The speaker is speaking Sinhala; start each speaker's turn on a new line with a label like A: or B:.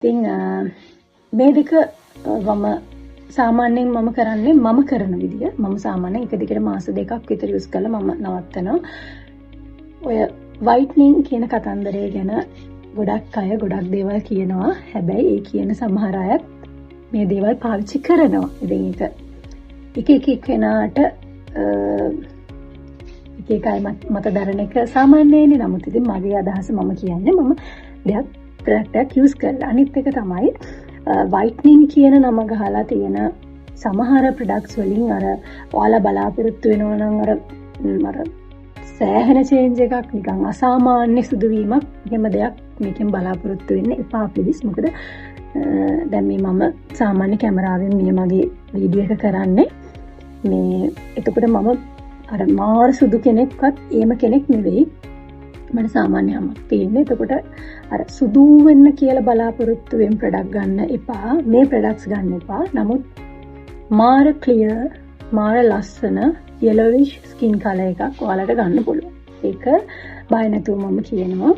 A: ඉතින් මේ දෙක මම සාමාන්‍යයෙන් මම කරන්නේ මම කරන විදිය. මම සාමාන්‍යයෙන් එක දිගට මාස දෙකක් විතර යූස් කරලා මම නවත්තනවා. ඔය වයිට්නින් කියන කතන්දරය ගැන ගොඩක් අය ගොඩක් දේවල් කියනවා. හැබැයි ඒ කියන සමහර අයත් මේ දේවල් පාවිච්චි කරනවා. ඉතින් ඒක එක කෙනාට එක අය මත දරන එක සාමාන්‍යයිනේ. නමුත් ඉතින් මගේ අදහස මම කියන්නේ මම දෙයක් ප්‍රොඩක්ට් යූස් කරලා. අනිත් එක තමයි වයිට්නින් කියන නම ගහලා තියෙන සමහර ප්‍රොඩක්ට්ස් වලින් අර ඔයාලා බලාපොරොත්තු වෙනවා නම් අර සෑහෙන චේන්ජ් එකක් නිකන් අසාමාන්‍ය සිදුවීමක් එහෙම දෙයක් මේකෙන් බලාපොරොත්තු වෙන්න එපා ප්ලීස්. මොකද දැන් මේ මම සාමාන්‍ය කැමරාවෙන් මේ මගේ වීඩියෝ එක කරන්නේ මේ එතකොට මම අර මාර සුදු කෙනෙක්වත් එහෙම කෙනෙක් නෙවෙයි. මට සාමාන්‍ය හැමක් තියෙන්නේ. එතකොට අර සුදු වෙන්න කියලා බලාපොරොත්තු වෙන ප්‍රොඩක්ට් ගන්න එපා. මේ ප්‍රොඩක්ට්ස් ගන්න එපා. නමුත් මාර ක්ලියර් මාර ලස්සන yellowish skin color එකක් ඔයාලට ගන්න පුළුවන්. ඒක බය නැතුව මම කියනවා.